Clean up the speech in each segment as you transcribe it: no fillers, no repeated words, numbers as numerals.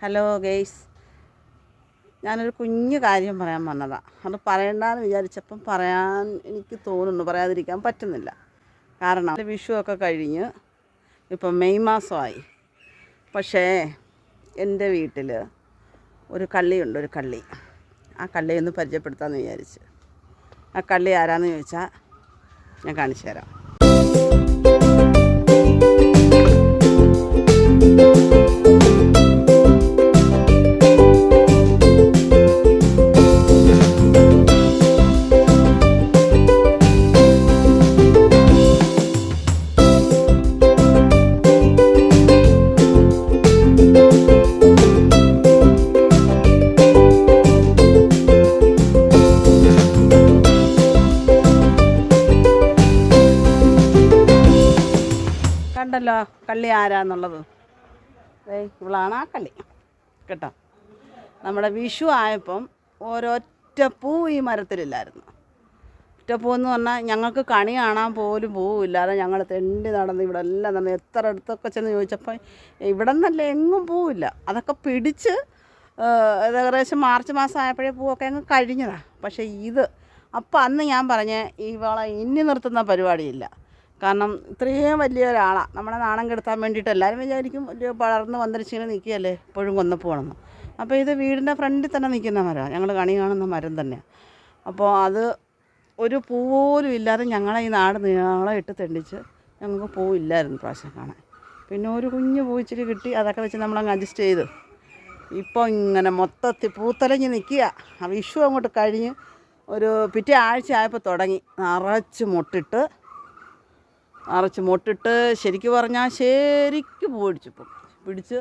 Hello guys, ഞാനൊരു കുഞ്ഞു കാര്യം പറയാൻ വന്നതാണ്. അത് പറയണ്ടെന്ന് വിചാരിച്ചപ്പം പറയാൻ എനിക്ക് തോന്നുന്നു, പറയാതിരിക്കാൻ പറ്റുന്നില്ല. കാരണം വിഷുവൊക്കെ കഴിഞ്ഞ് ഇപ്പം മെയ് മാസമായി. പക്ഷേ എൻ്റെ വീട്ടിൽ ഒരു കള്ളിയുണ്ട്, ഒരു കള്ളി. ആ കള്ളിയൊന്ന് പരിചയപ്പെടുത്താമെന്ന് വിചാരിച്ച്. ആ കള്ളി ആരാന്ന് ചോദിച്ചാൽ ഞാൻ കാണിച്ചു തരാം. കണ്ടല്ലോ കള്ളി ആരാന്നുള്ളത്. ഇവളാണ് ആ കള്ളി കേട്ടോ. നമ്മുടെ വിഷു ആയപ്പം ഒരൊറ്റ പൂ ഈ മരത്തിലില്ലായിരുന്നു. ഒറ്റ പൂ എന്ന് പറഞ്ഞാൽ ഞങ്ങൾക്ക് കണി കാണാൻ പോലും പൂവില്ലാതെ ഞങ്ങൾ തെണ്ടി നടന്ന് ഇവിടെ എല്ലാം നടന്ന് എത്ര അടുത്തൊക്കെ ചെന്ന് ചോദിച്ചപ്പോൾ ഇവിടെ നിന്നല്ല എങ്ങും പൂവില്ല. അതൊക്കെ പിടിച്ച് ഏകദേശം മാർച്ച് മാസം ആയപ്പോഴേ പൂവൊക്കെ അങ്ങ് കഴിഞ്ഞതാണ്. പക്ഷേ ഇത് അപ്പം അന്ന് ഞാൻ പറഞ്ഞ് ഇവളെ ഇനി നിർത്തുന്ന പരിപാടിയില്ല. കാരണം ഇത്രയും വലിയൊരാളാണ്. നമ്മളെ നാണം കെടുത്താൻ വേണ്ടിയിട്ട് എല്ലാവരും വിചാരിക്കും വലിയ വളർന്ന് വന്നിരിച്ചിങ്ങനെ നിൽക്കുകയല്ലേ എപ്പോഴും കൊന്നപ്പോണെന്ന്. അപ്പോൾ ഇത് വീടിൻ്റെ ഫ്രണ്ടിൽ തന്നെ നിൽക്കുന്ന മരമാണ്, ഞങ്ങൾ കണി കാണുന്ന മരം തന്നെയാണ്. അപ്പോൾ അത് ഒരു പൂ പോലും ഇല്ലാതെ ഞങ്ങളെ ഈ നാട് നീളെ ഇട്ട് തെണ്ടിച്ച് ഞങ്ങൾക്ക് പൂവില്ലായിരുന്നു പ്രാവശ്യം കാണാൻ. പിന്നെ ഒരു കുഞ്ഞു പൂച്ചിരി കിട്ടി, അതൊക്കെ വെച്ച് നമ്മളങ്ങ് അഡ്ജസ്റ്റ് ചെയ്ത് ഇപ്പോൾ ഇങ്ങനെ മൊത്തത്തിൽ പൂത്തലഞ്ഞ് നിൽക്കുക. ആ വിഷു അങ്ങോട്ട് കഴിഞ്ഞ് ഒരു പിറ്റേ ആഴ്ച ആയപ്പോൾ തുടങ്ങി നിറച്ച് മൊട്ടിട്ട് ശരിക്കും പറഞ്ഞാൽ ശരിക്കും പൂടിച്ചിപ്പം പിടിച്ച്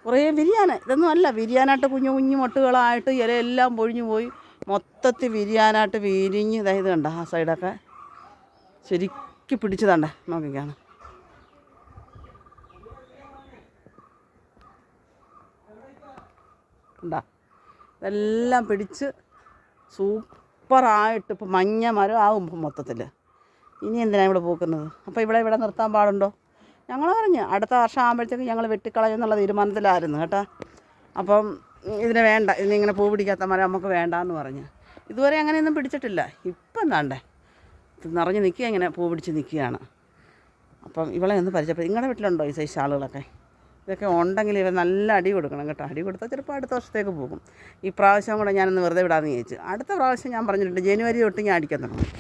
കുറേ വിരിയാൻ. ഇതൊന്നും അല്ല വിരിയാനായിട്ട് കുഞ്ഞു കുഞ്ഞു മൊട്ടുകളായിട്ട് ഇലയെല്ലാം പൊഴിഞ്ഞു പോയി മൊത്തത്തിൽ വിരിയാനായിട്ട് വിരിഞ്ഞ് ഇതായത് കണ്ട ആ സൈഡൊക്കെ ശരിക്കും പിടിച്ചതാണ്ടേ നോക്കിക്കാണ്. കണ്ടാ ഇതെല്ലാം പിടിച്ച് സൂപ്പറായിട്ട് ഇപ്പം മഞ്ഞ മരം ആവും മൊത്തത്തിൽ. ഇനി എന്തിനാണ് ഇവിടെ പൂക്കുന്നത്? അപ്പോൾ ഇവിടെ നിർത്താൻ പാടുണ്ടോ? ഞങ്ങൾ പറഞ്ഞ് അടുത്ത വർഷം ആകുമ്പോഴത്തേക്കും ഞങ്ങൾ വെട്ടിക്കളയുന്നുള്ള തീരുമാനത്തിലായിരുന്നു കേട്ടോ. അപ്പം ഇതിന് വേണ്ട, ഇതിനിങ്ങനെ പൂ പിടിക്കാത്ത മരം നമുക്ക് വേണ്ടാന്ന് പറഞ്ഞ് ഇതുവരെ അങ്ങനെയൊന്നും പിടിച്ചിട്ടില്ല. ഇപ്പം എന്താണ്ടേ നിറഞ്ഞ് നിൽക്കുക, ഇങ്ങനെ പൂ പിടിച്ച് നിൽക്കുകയാണ്. അപ്പം ഇവളെ ഒന്ന് പരിചയപ്പെടും. നിങ്ങളുടെ വീട്ടിലുണ്ടോ ഈ സൈസ് ആളുകളൊക്കെ? ഇതൊക്കെ ഉണ്ടെങ്കിൽ ഇവ നല്ല അടി കൊടുക്കണം കേട്ടോ. അടി കൊടുത്താൽ ചിലപ്പോൾ അടുത്ത വർഷത്തേക്ക് പോകും. ഈ പ്രാവശ്യം കൂടെ ഞാനൊന്ന് വെറുതെ വിടാമെന്ന് ചോദിച്ചു. അടുത്ത പ്രാവശ്യം ഞാൻ പറഞ്ഞിട്ടുണ്ട് ജനുവരി തൊട്ട് ഞാൻ അടിക്കാൻ തുടങ്ങും.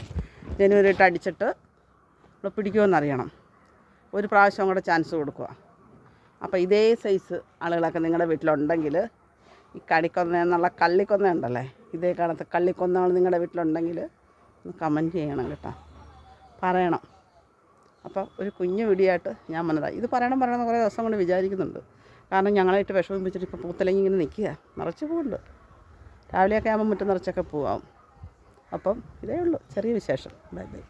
ജനുവരി തൊട്ട് അടിച്ചിട്ട് ഇവിടെ പിടിക്കുമെന്നറിയണം. ഒരു പ്രാവശ്യം കൂടെ ചാൻസ് കൊടുക്കുക. അപ്പോൾ ഇതേ സൈസ് ആളുകളൊക്കെ നിങ്ങളുടെ വീട്ടിലുണ്ടെങ്കിൽ ഈ കണിക്കൊന്ന എന്നുള്ള കള്ളിക്കൊന്ന ഉണ്ടല്ലേ, ഇതേ കാണത്തെ കള്ളിക്കൊന്നകൾ നിങ്ങളുടെ വീട്ടിലുണ്ടെങ്കിൽ ഒന്ന് കമൻറ്റ് ചെയ്യണം കേട്ടോ, പറയണം. അപ്പോൾ ഒരു കുഞ്ഞു വീഡിയോയായിട്ട് ഞാൻ വന്നതാണ്. ഇത് പറയണം കുറേ ദിവസം കൊണ്ട് വിചാരിക്കുന്നുണ്ട്. കാരണം ഞങ്ങളായിട്ട് വിഷമിപ്പിച്ചിട്ട് ഇപ്പോൾ പൂത്തലങ്ങി ഇങ്ങനെ നിൽക്കുക, നിറച്ച് പൂവുണ്ട്. രാവിലെയൊക്കെ ആകുമ്പോൾ മുറ്റം നിറച്ചൊക്കെ പൂവാകും. അപ്പം ഇതേ ഉള്ളൂ ചെറിയ വിശേഷം. Bye bye.